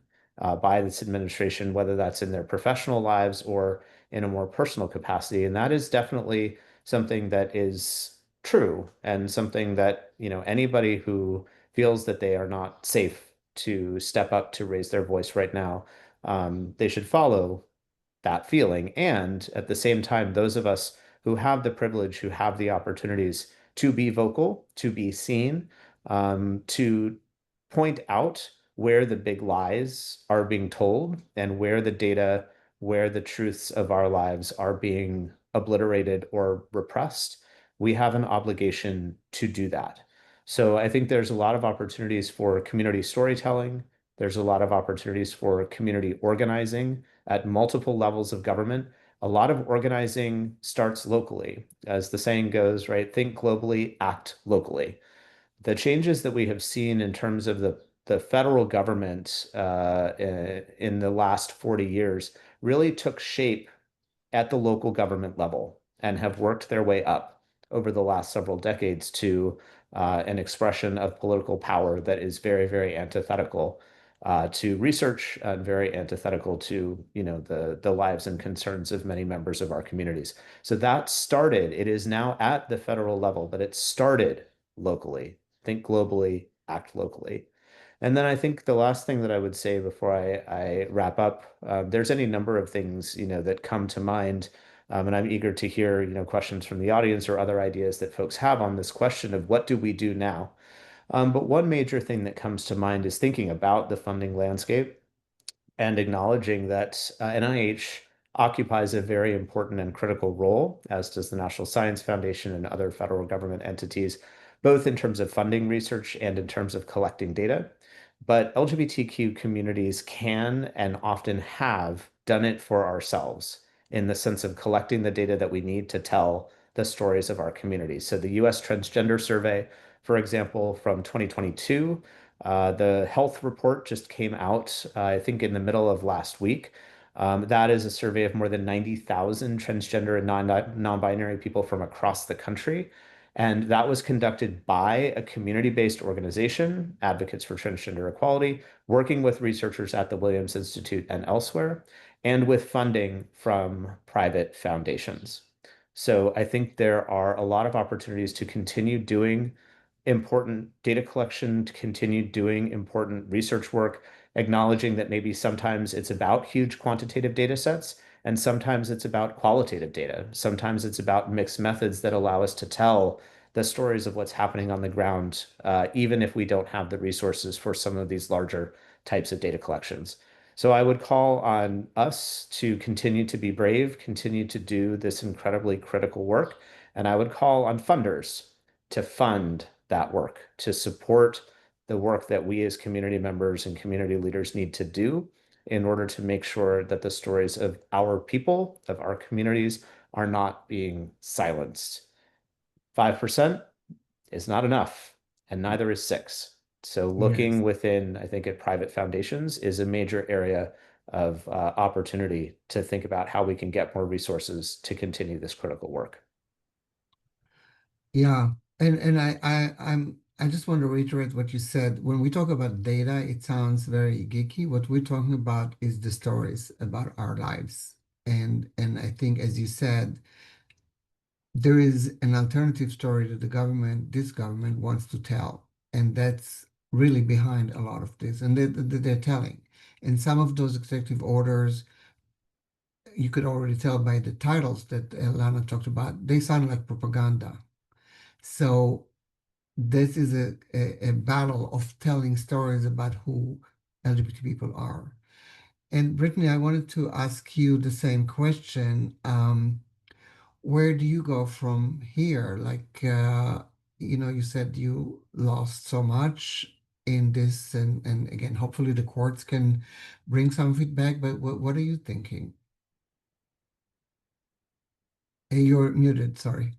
by this administration, whether that's in their professional lives or in a more personal capacity. And that is definitely something that is true and something that, anybody who feels that they are not safe to step up to raise their voice right now, they should follow that feeling. And at the same time, those of us who have the privilege, who have the opportunities to be vocal, to be seen, to point out where the big lies are being told and where the data, where the truths of our lives are being obliterated or repressed, we have an obligation to do that. So I think there's a lot of opportunities for community storytelling. There's a lot of opportunities for community organizing at multiple levels of government. A lot of organizing starts locally. As the saying goes, right? Think globally, act locally. The changes that we have seen in terms of the federal government in the last 40 years really took shape at the local government level and have worked their way up over the last several decades to an expression of political power that is very, very antithetical to research and very antithetical to, the lives and concerns of many members of our communities. So that started, it is now at the federal level, but it started locally. Think globally, act locally. And then I think the last thing that I would say before I wrap up, there's any number of things, that come to mind. And I'm eager to hear, questions from the audience or other ideas that folks have on this question of what do we do now? But one major thing that comes to mind is thinking about the funding landscape and acknowledging that NIH occupies a very important and critical role, as does the National Science Foundation and other federal government entities, both in terms of funding research and in terms of collecting data. But LGBTQ communities can and often have done it for ourselves in the sense of collecting the data that we need to tell the stories of our communities. So the US Transgender Survey, for example, from 2022, the health report just came out, I think, in the middle of last week. That is a survey of more than 90,000 transgender and non-binary people from across the country. And that was conducted by a community-based organization, Advocates for Transgender Equality, working with researchers at the Williams Institute and elsewhere, and with funding from private foundations. So I think there are a lot of opportunities to continue doing important data collection, to continue doing important research work, acknowledging that maybe sometimes it's about huge quantitative data sets and sometimes it's about qualitative data. Sometimes it's about mixed methods that allow us to tell the stories of what's happening on the ground, even if we don't have the resources for some of these larger types of data collections. So I would call on us to continue to be brave, continue to do this incredibly critical work. And I would call on funders to fund that work, to support the work that we as community members and community leaders need to do in order to make sure that the stories of our people, of our communities, are not being silenced. 5% is not enough, and neither is 6. So looking
Yes.
within, I think, at private foundations is a major area of opportunity to think about how we can get more resources to continue this critical work.
Yeah. And I'm I just want to reiterate what you said. When we talk about data, it sounds very geeky. What we're talking about is the stories about our lives. And I think, as you said, there is an alternative story that this government wants to tell. And that's really behind a lot of this. And they're telling. And some of those executive orders, you could already tell by the titles that Lana talked about, they sound like propaganda. So this is a battle of telling stories about who LGBT people are. And Brittany, I wanted to ask you the same question. Where do you go from here? Like, you said you lost so much in this, and again, hopefully the courts can bring some of it back, but what are you thinking? Hey, you're muted, sorry.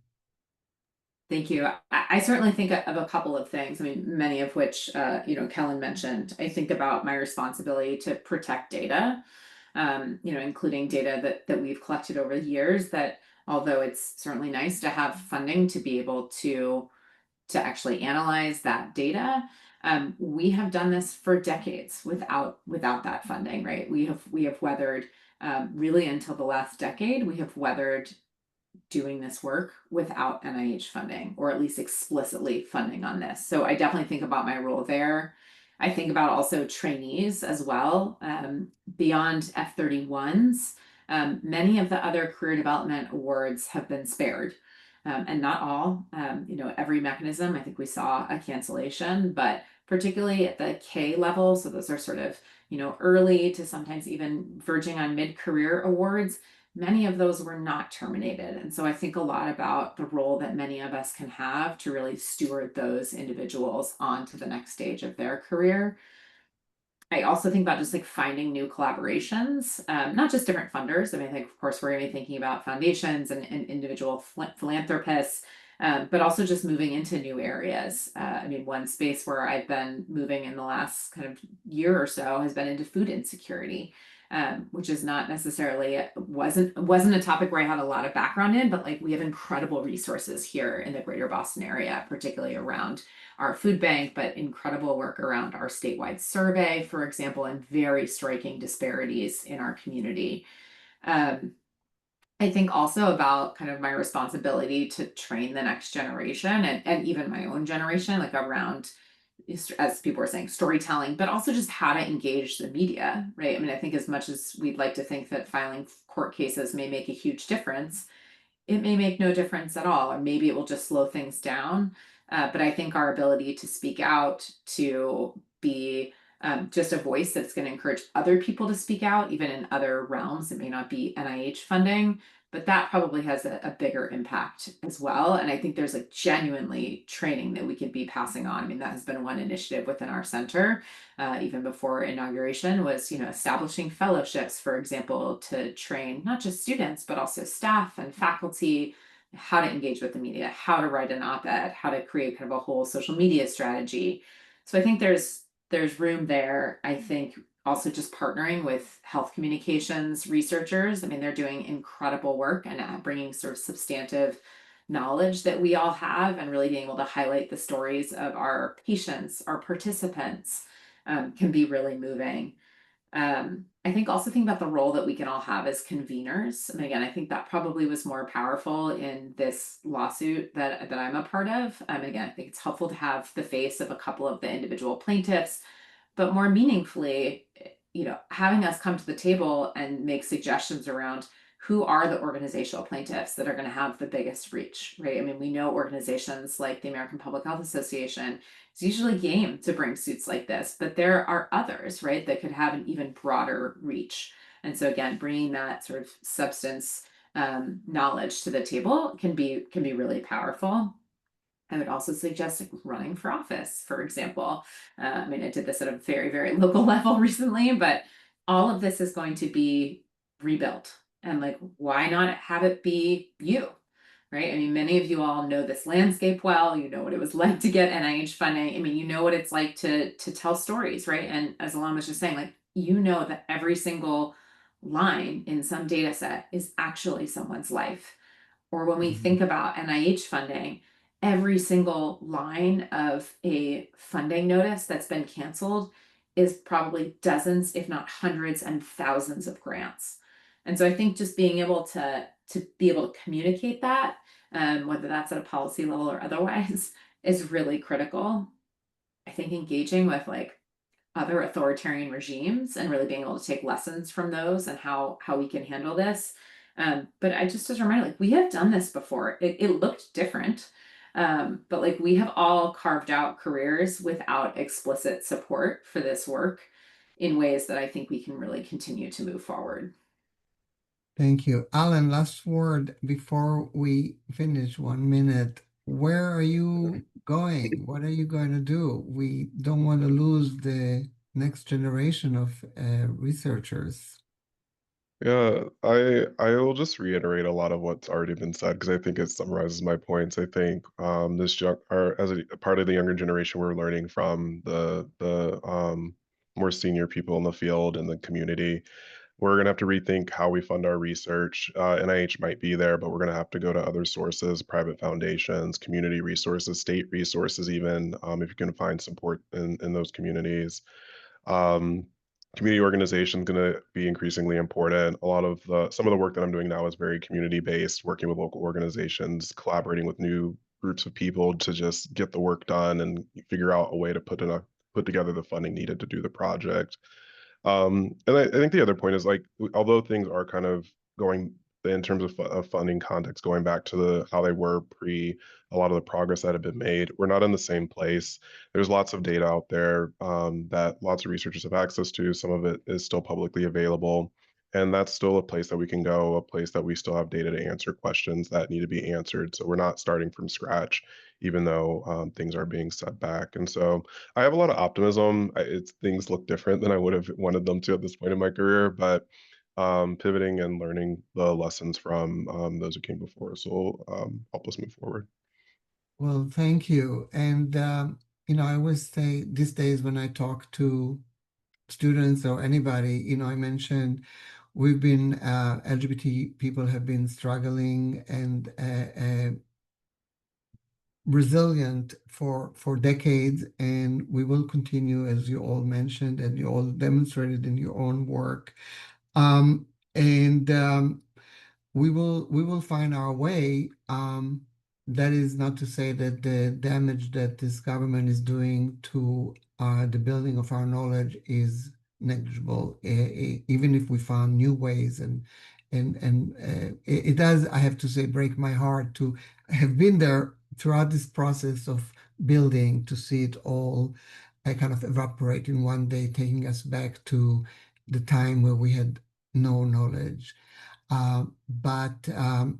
Thank you. I certainly think of a couple of things. I mean, many of which, Kellen mentioned. I think about my responsibility to protect data, including data that we've collected over the years that, although it's certainly nice to have funding to be able to actually analyze that data, we have done this for decades without that funding, right? We have weathered, really until the last decade, we have weathered doing this work without NIH funding, or at least explicitly funding on this. So I definitely think about my role there. I think about also trainees as well. Beyond F-31s, many of the other career development awards have been spared. And not all, every mechanism, I think we saw a cancellation, but particularly at the K level, so those are sort of, early to sometimes even verging on mid-career awards, many of those were not terminated. And so I think a lot about the role that many of us can have to really steward those individuals on to the next stage of their career. I also think about just like finding new collaborations, not just different funders. I mean, I think, of course, we're going to be thinking about foundations and individual philanthropists, but also just moving into new areas. I mean, one space where I've been moving in the last kind of year or so has been into food insecurity. Which is not necessarily wasn't a topic where I had a lot of background in, but like we have incredible resources here in the greater Boston area, particularly around our food bank, but incredible work around our statewide survey, for example, and very striking disparities in our community. I think also about kind of my responsibility to train the next generation and even my own generation, like around, as people were saying, storytelling, but also just how to engage the media, right? I mean, I think as much as we'd like to think that filing court cases may make a huge difference, it may make no difference at all, or maybe it will just slow things down. But I think our ability to speak out, to be just a voice that's going to encourage other people to speak out, even in other realms, it may not be NIH funding, but that probably has a bigger impact as well. And I think there's like genuinely training that we could be passing on. I mean, that has been one initiative within our center, even before inauguration, was, establishing fellowships, for example, to train not just students, but also staff and faculty, how to engage with the media, how to write an op-ed, how to create kind of a whole social media strategy. So I think there's room there. I think also just partnering with health communications researchers. I mean, they're doing incredible work and bringing sort of substantive knowledge that we all have, and really being able to highlight the stories of our patients, our participants, can be really moving. I think also think about the role that we can all have as conveners. And again, I think that probably was more powerful in this lawsuit that I'm a part of. And again, I think it's helpful to have the face of a couple of the individual plaintiffs, but more meaningfully, having us come to the table and make suggestions around who are the organizational plaintiffs that are going to have the biggest reach, right? I mean, we know organizations like the American Public Health Association is usually game to bring suits like this, but there are others, right, that could have an even broader reach. And so again, bringing that sort of substance knowledge to the table can be really powerful. I would also suggest like running for office, for example. I mean, I did this at a very, very local level recently, but all of this is going to be rebuilt. And like, why not have it be you? Right? I mean, many of you all know this landscape well. You know what it was like to get NIH funding. I mean, you know what it's like to tell stories, right? And as Alana was just saying, like, you know that every single line in some data set is actually someone's life. Or when we think about NIH funding, every single line of a funding notice that's been canceled is probably dozens, if not hundreds and thousands of grants. And so I think just being able to be able to communicate that, whether that's at a policy level or otherwise, is really critical. I think engaging with like other authoritarian regimes and really being able to take lessons from those and how we can handle this. But I just as a reminder, like we have done this before. It looked different. But like we have all carved out careers without explicit support for this work in ways that I think we can really continue to move forward.
Thank you. Alan, last word before we finish, 1 minute. Where are you going? What are you going to do? We don't want to lose the next generation of researchers.
Yeah, I will just reiterate a lot of what's already been said because I think it summarizes my points. I think this young or as a part of the younger generation, we're learning from the more senior people in the field and the community. We're going to have to rethink how we fund our research. NIH might be there, but we're going to have to go to other sources, private foundations, community resources, state resources, even if you can find support in those communities. Um, Community organization is going to be increasingly important. A lot of some of the work that I'm doing now is very community based, working with local organizations, collaborating with new groups of people to just get the work done and figure out a way to put together the funding needed to do the project. And I think the other point is like, although things are kind of going in terms of funding context, going back to how they were pre a lot of the progress that had been made, we're not in the same place. There's lots of data out there that lots of researchers have access to. Some of it is still publicly available. And that's still a place that we can go, a place that we still have data to answer questions that need to be answered. So we're not starting from scratch, even though things are being set back. And so I have a lot of optimism. Things look different than I would have wanted them to at this point in my career, but pivoting and learning the lessons from those who came before us will help us move forward.
Well, thank you. And, I always say these days when I talk to students or anybody, I mentioned we've been, LGBT people have been struggling and resilient for decades, and we will continue, as you all mentioned, and you all demonstrated in your own work. And we will find our way. That is not to say that the damage that this government is doing to the building of our knowledge is negligible, even if we found new ways. And it does, I have to say, break my heart to have been there throughout this process of building, to see it all kind of evaporate in one day, taking us back to the time where we had no knowledge. But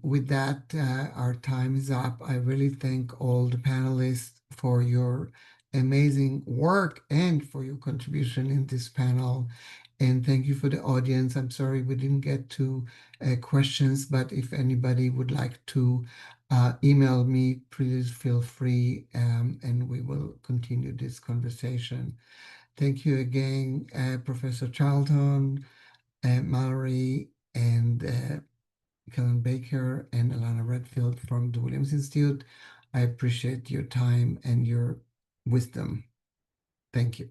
with that, our time is up. I really thank all the panelists for your amazing work and for your contribution in this panel. And thank you for the audience. I'm sorry we didn't get to questions, but if anybody would like to email me, please feel free, and we will continue this conversation. Thank you again, Professor Charlton, Mallory, and Kellen Baker and Alana Redfield from the Williams Institute. I appreciate your time and your wisdom. Thank you.